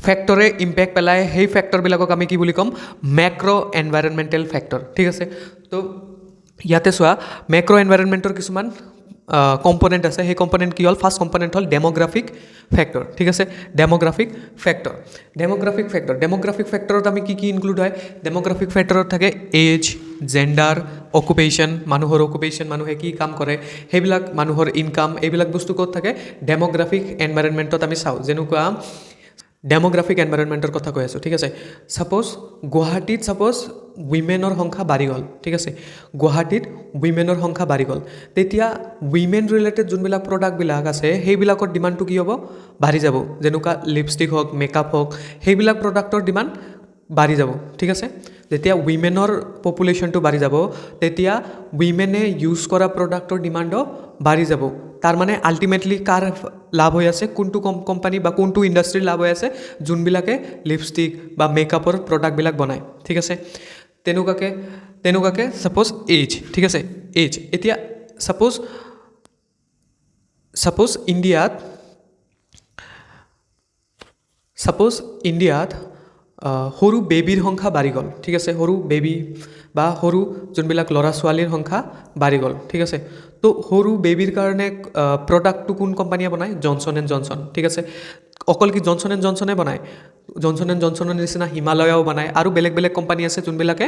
Speaker 1: ফেক্টৰে ইম্পেক্ট পেলায়, সেই ফেক্টৰবিলাকক আমি কি বুলি ক'ম, মেক্ৰ' এনভাইৰনমেণ্টেল ফেক্টৰ, ঠিক আছে। তো ইয়াতে চোৱা, মেক্ৰ' এনভাইৰনমেণ্টৰ কিছুমান কম্পনেণ্ট আছে। সেই কম্পনেণ্ট কি হ'ল, ফাৰ্ষ্ট কম্পনেণ্ট হ'ল ডেম'গ্ৰাফিক ফেক্টৰ, ঠিক আছে। ডেম'গ্ৰাফিক ফেক্টৰত আমি কি ইনক্লুড হয়, ডেম'গ্ৰাফিক ফেক্টৰত থাকে এজ, জেণ্ডাৰ, অকুপেশ্যন, মানুহৰ অকুপেশ্যন, মানুহে কি কাম কৰে, সেইবিলাক, মানুহৰ ইনকাম, এইবিলাক বস্তু ক'ত থাকে, ডেম'গ্ৰাফিক এনভাইৰনমেণ্টত আমি চাওঁ। যেনেকুৱা ডেম'গ্ৰাফিক এনভাইৰনমেণ্টৰ কথা কৈ আছোঁ, ঠিক আছে। ছাপ'জ গুৱাহাটীত উইমেনৰ সংখ্যা বাঢ়ি গ'ল, ঠিক আছে। গুৱাহাটীত উইমেনৰ সংখ্যা বাঢ়ি গ'ল, তেতিয়া উইমেন ৰিলেটেড যোনবিলাক প্ৰডাক্টবিলাক আছে, সেইবিলাকৰ ডিমাণ্ডটো কি হ'ব, বাঢ়ি যাব। যেনেকুৱা লিপষ্টিক হওক, মেকআপ হওক, সেইবিলাক প্ৰডাক্টৰ ডিমাণ্ড বাঢ়ি যাব, ঠিক আছে। যেতিয়া উইমেনৰ পপুলেশ্যনটো বাঢ়ি যাব, তেতিয়া উইমেনে ইউজ কৰা প্ৰডাক্টৰ ডিমাণ্ডো বাঢ়ি যাব। তাৰমানে আল্টিমেটলি কাৰ লাভ হৈ আছে, কোনটো কোম্পানী বা কোনটো ইণ্ডাষ্ট্ৰীৰ লাভ হৈ আছে, যোনবিলাকে লিপষ্টিক বা মেকআপৰ প্ৰডাক্টবিলাক বনায়, ঠিক আছে। তেনেকুৱাকৈ ছাপ'জ এজ, ঠিক আছে, এজ। এতিয়া ছাপ'জ ইণ্ডিয়াত সৰু বেবীৰ সংখ্যা বাঢ়ি গ'ল, ঠিক আছে। সৰু বেবী বা সৰু যোনবিলাক ল'ৰা ছোৱালীৰ সংখ্যা বাঢ়ি গ'ল, ঠিক আছে। তো সৰু বেবীৰ কাৰণে প্ৰডাক্টটো কোন কোম্পানীয়ে বনায়, জনছন এণ্ড জনছন, ঠিক আছে। অকল কি জনছন এণ্ড জনছনে বনায়, জনছন এণ্ড জনছনৰ নিচিনা হিমালয়াও বনায়, আৰু বেলেগ বেলেগ কোম্পানী আছে যোনবিলাকে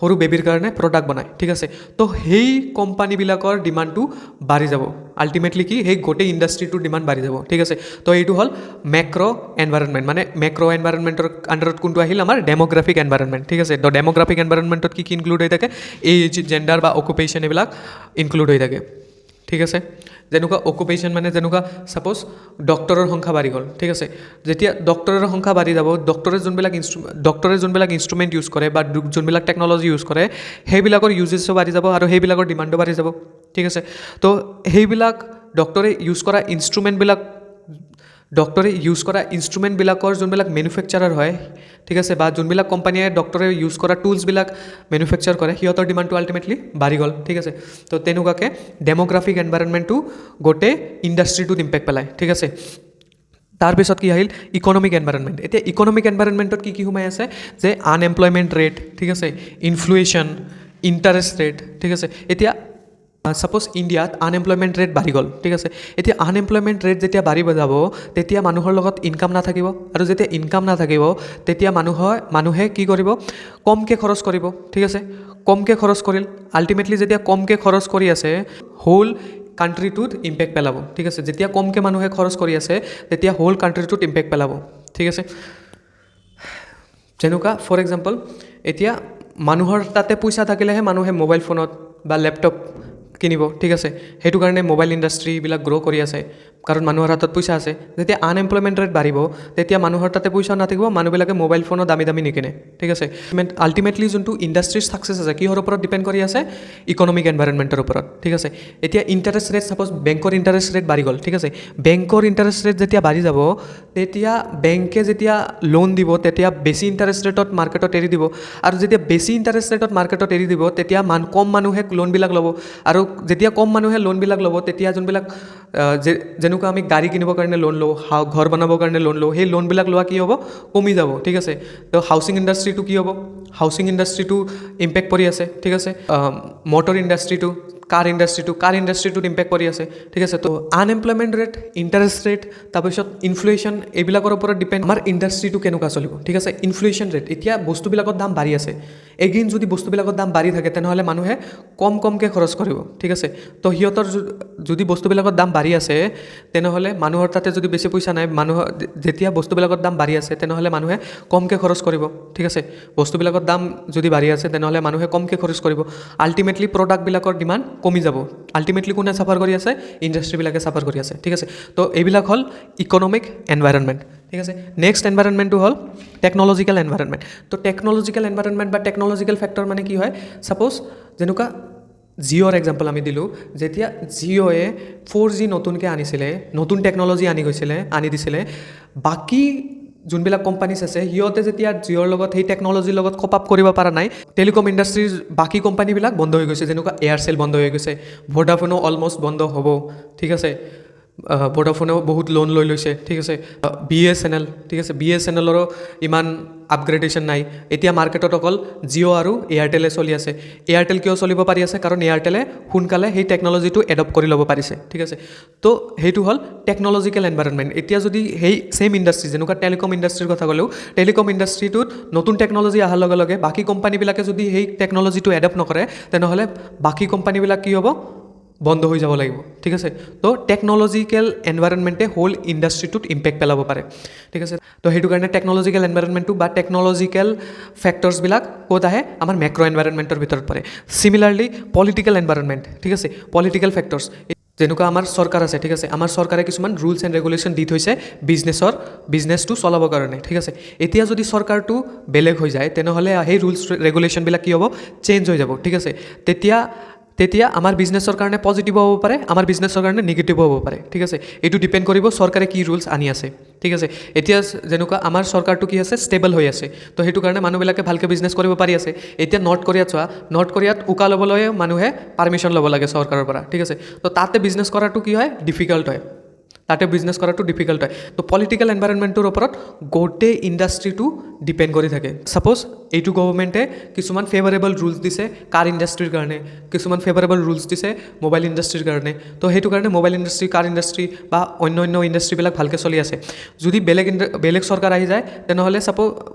Speaker 1: সৰু বেবীৰ কাৰণে প্ৰডাক্ট বনায়, ঠিক আছে। তো সেই কোম্পানীবিলাকৰ ডিমাণ্ডটো বাঢ়ি যাব। আল্টিমেটলি কি, সেই গোটেই ইণ্ডাষ্ট্ৰিটোৰ ডিমাণ্ড বাঢ়ি যাব, ঠিক আছে। তো এইটো হ'ল মেক্ৰ' এনভাইৰনমেণ্ট, মানে মেক্ৰ' এনভাইৰনমেণ্টৰ আণ্ডাৰত কোনটো আহিল, আমাৰ ডেম'গ্ৰাফিক এনভাইৰনমেণ্ট, ঠিক আছে। তো ডেম'গ্ৰাফিক এনভাইৰনমেণ্টত কি ইনক্লুড হৈ থাকে, এজ, জেণ্ডাৰ বা অকুপেশ্যন, এইবিলাক ইনক্লুড হৈ থাকে, ঠিক আছে। যেনেকুৱা অকুপেশ্যন মানে যেনেকুৱা ছাপ'জ ডক্টৰৰ সংখ্যা বাঢ়ি গ'ল, ঠিক আছে। যেতিয়া ডক্টৰৰ সংখ্যা বাঢ়ি যাব, ডক্টৰে যোনবিলাক ইনষ্ট্ৰুমেণ্ট ইউজ কৰে বা যোনবিলাক টেকন'লজি ইউজ কৰে, সেইবিলাকৰ ইউজেছো বাঢ়ি যাব আৰু সেইবিলাকৰ ডিমাণ্ডো বাঢ়ি যাব, ঠিক আছে। তো সেইবিলাক ডক্টৰে ইউজ কৰা ইনষ্ট্ৰুমেণ্টবিলাকৰ যোনবিলাক মেনুফেকচাৰাৰ হয়, ঠিক আছে, বা যোনবিলাক কোম্পানীয়ে ডক্টৰে ইউজ কৰা টুলছবিলাক মেনুফেকচাৰ কৰে, সিহঁতৰ ডিমাণ্ডটো আল্টিমেটলি বাঢ়ি গ'ল, ঠিক আছে। তো তেনেকুৱাকৈ ডেম'গ্ৰাফিক এনভাইৰনমেণ্টটো গোটেই ইণ্ডাষ্ট্ৰিটোত ইম্পেক্ট পেলায়, ঠিক আছে। তাৰপিছত কি আহিল, ইকনমিক এনভাইৰনমেণ্ট। এতিয়া ইকনমিক এনভাইৰনমেণ্টত কি সোমাই আছে, যে আনএমপ্লয়মেণ্ট ৰেট, ঠিক আছে, ইনফ্লেশ্যন, ইণ্টাৰেষ্ট ৰেট, ঠিক আছে। এতিয়া ছাপ'জ ইণ্ডিয়াত আনএমপ্লয়মেণ্ট ৰেট বাঢ়ি গ'ল, ঠিক আছে। এতিয়া আনএমপ্লয়মেণ্ট ৰেট যেতিয়া বাঢ়ি যাব, তেতিয়া মানুহৰ লগত ইনকাম নাথাকিব, আৰু যেতিয়া ইনকাম নাথাকিব, তেতিয়া মানুহে কি কৰিব, কমকৈ খৰচ কৰিব, ঠিক আছে। কমকৈ খৰচ কৰিল, আল্টিমেটলি যেতিয়া কমকৈ খৰচ কৰি আছে, হোল কাণ্ট্ৰিটোত ইম্পেক্ট পেলাব, ঠিক আছে। যেতিয়া কমকৈ মানুহে খৰচ কৰি আছে, তেতিয়া হোল কাণ্ট্ৰিটোত ইম্পেক্ট পেলাব, ঠিক আছে। যেনেকুৱা ফৰ এক্সাম্পল, এতিয়া মানুহৰ তাতে পইচা থাকিলেহে মানুহে মোবাইল ফোনত বা লেপটপ কিনিব, ঠিক আছে। সেইটো কাৰণে মোবাইল ইণ্ডাষ্ট্ৰিবিলাক গ্ৰ' কৰি আছে, কাৰণ মানুহৰ হাতত পইচা আছে। যেতিয়া আনএমপ্লয়মেণ্ট ৰেট বাঢ়িব, তেতিয়া মানুহৰ তাতে পইচা নাথাকিব, মানুহবিলাকে মোবাইল ফোনো দামী নিকিনে, ঠিক আছে। আল্টিমেটলি যোনটো ইণ্ডাষ্ট্ৰিৰ ছাকচেছ আছে, কিহৰ ওপৰত ডিপেণ্ড কৰি আছে, ইকনমিক এনভাইৰনমেণ্টৰ ওপৰত, ঠিক আছে। এতিয়া ইণ্টাৰেষ্ট ৰেট, ছাপ'জ বেংকৰ ইণ্টাৰেষ্ট ৰেট বাঢ়ি গ'ল, ঠিক আছে। বেংকৰ ইণ্টাৰেষ্ট ৰেট যেতিয়া বাঢ়ি যাব, তেতিয়া বেংকে যেতিয়া লোন দিব, তেতিয়া বেছি ইণ্টাৰেষ্ট ৰেটত মাৰ্কেটত এৰি দিব, আৰু যেতিয়া বেছি ইণ্টাৰেষ্ট ৰেটত মাৰ্কেটত এৰি দিব, তেতিয়া কম মানুহে লোনবিলাক ল'ব, আৰু যেতিয়া কম মানুহে লোনবিলাক ল'ব, তেতিয়া যোনবিলাক যেনেকুৱা আমি গাড়ী কিনিবৰ কাৰণে লোন লওঁ, ঘৰ বনাবৰ কাৰণে লোন লওঁ, সেই লোনবিলাক লোৱা কি হ'ব, কমি যাব, ঠিক আছে। তো হাউচিং ইণ্ডাষ্ট্ৰিটো কি হ'ব, হাউচিং ইণ্ডাষ্ট্ৰিটো ইম্পেক্ট পৰি আছে, ঠিক আছে। মটৰ ইণ্ডাষ্ট্ৰিটো, কাৰ ইণ্ডাষ্ট্ৰিটোত ইম্পেক্ট কৰি আছে ঠিক আছে তো আনএমপ্লয়মেণ্ট ৰেট ইণ্টাৰেষ্ট ৰেট তাৰপিছত ইনফ্লেশ্যন এইবিলাকৰ ওপৰত ডিপেণ্ড আমাৰ ইণ্ডাষ্ট্ৰিটো কেনেকুৱা চলিব ঠিক আছে ইনফ্লেশ্যন ৰেট এতিয়া বস্তুবিলাকৰ দাম বাঢ়ি আছে এগেইন যদি বস্তুবিলাকৰ দাম বাঢ়ি থাকে তেনেহ'লে মানুহে কমকৈ খৰচ কৰিব ঠিক আছে তো সিহঁতৰ যদি বস্তুবিলাকৰ দাম বাঢ়ি আছে তেনেহ'লে মানুহৰ তাতে যদি বেছি পইচা নাই মানুহৰ যেতিয়া বস্তুবিলাকৰ দাম বাঢ়ি আছে তেনেহ'লে মানুহে কমকৈ খৰচ কৰিব ঠিক আছে বস্তুবিলাকৰ দাম যদি বাঢ়ি আছে তেনেহ'লে মানুহে কমকৈ খৰচ কৰিব আল্টিমেটলি প্ৰডাক্টবিলাকৰ ডিমাণ্ড কমি যাব আল্টিমেটলি কোনে চাফাৰ কৰি আছে ইণ্ডাষ্ট্ৰিবিলাকে চাফাৰ কৰি আছে ঠিক আছে তো এইবিলাক হ'ল ইকনমিক এনভাইৰনমেণ্ট ঠিক আছে নেক্সট এনভাইৰনমেণ্টটো হ'ল টেকন'লজিকেল এনভাইৰনমেণ্ট তো টেকন'লজিকেল এনভাইৰনমেণ্ট বা টেকন'লজিকেল ফেক্টৰ মানে কি হয় ছাপ'জ যেনেকুৱা জিঅ'ৰ এক্সাম্পল আমি দিলোঁ যেতিয়া জিঅ'য়ে 4G নতুনকৈ আনিছিলে নতুন টেকন'লজি আনি দিছিলে বাকী যোনবিলাক কোম্পানীজ আছে সিহঁতে যেতিয়া জিঅ'ৰ লগত সেই টেকন'লজিৰ লগত কপ আপ কৰিব পৰা নাই টেলিকম ইণ্ডাষ্ট্ৰীৰ বাকী কোম্পানীবিলাক বন্ধ হৈ গৈছে যেনেকুৱা এয়াৰচেল বন্ধ হৈ গৈছে ভোডাফোনো অলমষ্ট বন্ধ হ'ব ঠিক আছে ভোডাফোনেও বহুত লোন লৈ লৈছে ঠিক আছে BSNL ঠিক আছে BSNLৰো ইমান আপগ্ৰেডেশ্যন নাই এতিয়া মাৰ্কেটত অকল জিঅ' আৰু এয়াৰটেলে চলি আছে এয়াৰটেল কিয় চলিব পাৰি আছে কাৰণ এয়াৰটেলে সোনকালে সেই টেকন'লজিটো এডপ্ট কৰি ল'ব পাৰিছে ঠিক আছে তো সেইটো হ'ল টেকন'লজিকেল এনভাইৰনমেণ্ট এতিয়া যদি সেই ছেইম ইণ্ডাষ্ট্ৰি যেনেকুৱা টেলিকম ইণ্ডাষ্ট্ৰিৰ কথা ক'লেও টেলিকম ইণ্ডাষ্ট্ৰিটোত নতুন টেকন'লজি অহাৰ লগে লগে বাকী কোম্পানীবিলাকে যদি সেই টেকন'লজিটো এডপ্ট নকৰে তেনেহ'লে বাকী কোম্পানীবিলাক কি হ'ব বন্ধ হৈ যাব লাগিব ঠিক আছে তো টেকন'লজিকেল এনভাইৰনমেণ্টে হোল ইণ্ডাষ্ট্ৰিটোত ইম্পেক্ট পেলাব পাৰে ঠিক আছে তো সেইটো কাৰণে টেকন'লজিকেল এনভাইৰনমেণ্টটো বা টেকন'লজিকেল ফেক্টৰ্ছবিলাক ক'ত আহে আমাৰ মেক্ৰ' এনভাইৰনমেণ্টৰ ভিতৰত পৰে চিমিলাৰলি পলিটিকেল এনভাইৰনমেণ্ট ঠিক আছে পলিটিকেল ফেক্টৰ্ছ যেনেকুৱা আমাৰ চৰকাৰ আছে ঠিক আছে আমাৰ চৰকাৰে কিছুমান ৰুলছ এণ্ড ৰেগুলেশ্যন দি থৈছে বিজনেছটো চলাবৰ কাৰণে ঠিক আছে এতিয়া যদি চৰকাৰটো বেলেগ হৈ যায় তেনেহ'লে সেই ৰুলছ ৰেগুলেশ্যনবিলাক কি হ'ব চেঞ্জ হৈ যাব ঠিক আছে তেতিয়া আমাৰ বিজনেছৰ কাৰণে পজিটিভ হ'ব পাৰে আমাৰ বিজনেছৰ কাৰণে নিগেটিভ হ'ব পাৰে ঠিক আছে এইটো ডিপেণ্ড কৰিব চৰকাৰে কি ৰুলছ আনি আছে ঠিক আছে এতিয়া যেনেকুৱা আমাৰ চৰকাৰটো কি আছে ষ্টেবল হৈ আছে তো সেইটো কাৰণে মানুহবিলাকে ভালকৈ বিজনেছ কৰিব পাৰি আছে এতিয়া নৰ্থ কোৰিয়াত উকা ল'বলৈ মানুহে পাৰ্মিশ্যন ল'ব লাগে চৰকাৰৰ পৰা ঠিক আছে তো তাতে বিজনেছ কৰাটো কি হয় ডিফিকাল্ট হয় তো পলিটিকেল এনভাইৰনমেণ্টটোৰ ওপৰত গোটেই ইণ্ডাষ্ট্ৰিটো ডিপেণ্ড কৰি থাকে ছাপ'জ এইটো গভৰ্ণমেণ্টে কিছুমান ফেভাৰেবল ৰুলছ দিছে কাৰ ইণ্ডাষ্ট্ৰিৰ কাৰণে কিছুমান ফেভাৰেবল ৰুলছ দিছে মোবাইল ইণ্ডাষ্ট্ৰিৰ কাৰণে তো সেইটো কাৰণে মোবাইল ইণ্ডাষ্ট্ৰি কাৰ ইণ্ডাষ্ট্ৰি বা অন্য ইণ্ডাষ্ট্ৰিবিলাক ভালকৈ চলি আছে যদি বেলেগ চৰকাৰ আহি যায় তেনেহ'লে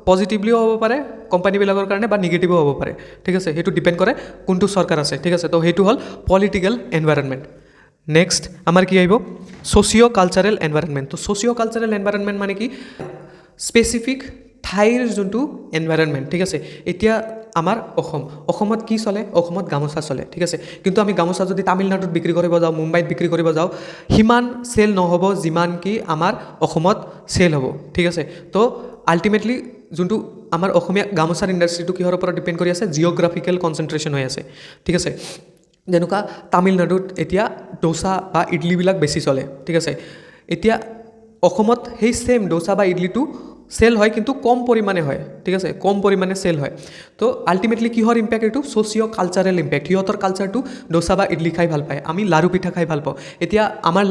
Speaker 1: পজিটিভলিও হ'ব পাৰে কোম্পানীবিলাকৰ কাৰণে বা নিগেটিভো হ'ব পাৰে ঠিক আছে সেইটো ডিপেণ্ড কৰে কোনটো চৰকাৰ আছে ঠিক আছে তো সেইটো হ'ল পলিটিকেল এনভাইৰনমেণ্ট নেক্সট আমাৰ কি আহিব ছ'চিঅ' কালচাৰেল এনভাইৰনমেণ্ট তো ছ'চিঅ' কালচাৰেল এনভাইৰনমেণ্ট মানে কি স্পেচিফিক ঠাইৰ যোনটো এনভাইৰনমেণ্ট ঠিক আছে এতিয়া আমাৰ অসমত কি চলে অসমত গামোচা চলে ঠিক আছে কিন্তু আমি গামোচা যদি তামিলনাডুত বিক্ৰী কৰিব যাওঁ মুম্বাইত বিক্ৰী কৰিব যাওঁ সিমান চেল নহ'ব যিমান কি আমাৰ অসমত চেল হ'ব ঠিক আছে তো আল্টিমেটলি যোনটো আমাৰ অসমীয়া গামোচাৰ ইণ্ডাষ্ট্ৰিটো কিহৰ ওপৰত ডিপেণ্ড কৰি আছে জিঅ'গ্ৰাফিকেল কনচেনট্ৰেশ্যন হৈ আছে ঠিক আছে যেনেকুৱা তামিলনাডুত এতিয়া ডোচা বা ইডলিবিলাক বেছি চলে ঠিক আছে এতিয়া অসমত সেই ছেইম ডোচা বা ইডলিটো চেল হয় কিন্তু কম পৰিমাণে হয় ঠিক আছে কম পৰিমাণে চেল হয় তো আল্টিমেটলি কিহৰ ইম্পেক্ট এইটো ছ'চিঅ' কালচাৰেল ইম্পেক্ট সিহঁতৰ কালচাৰটো ডোচা বা ইডলি খাই ভাল পায় আমি লাৰু পিঠা খাই ভাল পাওঁ এতিয়া আমাৰ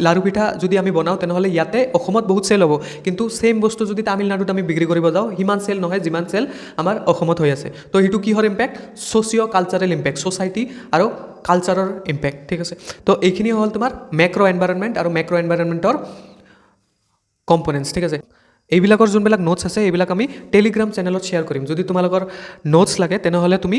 Speaker 1: লাৰু পিঠা যদি আমি বনাওঁ তেনেহ'লে ইয়াতে অসমত বহুত চেল হ'ব কিন্তু ছেইম বস্তু যদি তামিলনাডুত আমি বিক্ৰী কৰিব যাওঁ সিমান চেল নহয় যিমান চেল আমাৰ অসমত হৈ আছে তো সেইটো কিহৰ impact socio' cultural impact society আৰু কালচাৰৰ ইম্পেক্ট ঠিক আছে তো এইখিনি হ'ল তোমাৰ মেক্ৰ' এনভাইৰনমেণ্ট আৰু মেক্ৰ' এনভাইৰনমেণ্টৰ কম্পনেণ্টছ ঠিক আছে এইবিলাকৰ যোনবিলাক নোটছ আছে এইবিলাক আমি টেলিগ্ৰাম চেনেলত শ্বেয়াৰ কৰিম যদি তোমালোকৰ নোটছ লাগে তেনেহ'লে তুমি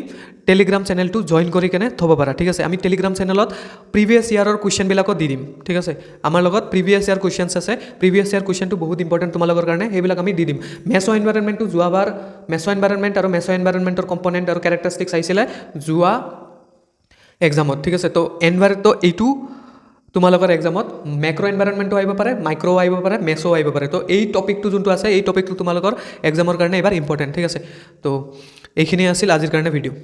Speaker 1: টেলিগ্ৰাম চেনেলটো জইন কৰি কেনে থ'ব পাৰা ঠিক আছে আমি টেলিগ্ৰাম চেনেলত প্ৰিভিয়াছ ইয়াৰৰ কুৱেশ্যনবিলাকো দি দিম ঠিক আছে আমাৰ লগত প্ৰিভিয়াছ ইয়াৰ কুৱেশ্যনছ আছে প্ৰিভিয়াছ ইয়াৰ কুৱেশ্যনটো বহুত ইম্পৰ্টেণ্ট তোমালোকৰ কাৰণে সেইবিলাক আমি দি দিম মেছ' এনভাইৰনমেণ্টটো যোৱাবাৰ মেছ' এনভাইৰনমেণ্ট আৰু মেছ' এনভাইৰনমেণ্টৰ কম্পনেণ্ট আৰু কেৰেক্টাৰিষ্টিক্স আহিছিলে যোৱা এক্সামত ঠিক আছে তো এইটো তোমালোকৰ এক্সামত মেক্ৰ' এনভাইৰনমেণ্টো আহিব পাৰে মাইক্ৰ' আহিব পাৰে মেছ' আহিব পাৰে তো এই টপিকটো যোনটো আছে এই টপিকটো তোমালোকৰ এক্সামৰ কাৰণে এবাৰ ইম্পৰ্টেণ্ট ঠিক আছে তো এইখিনি আছিল আজিৰ কাৰণে ভিডিঅ'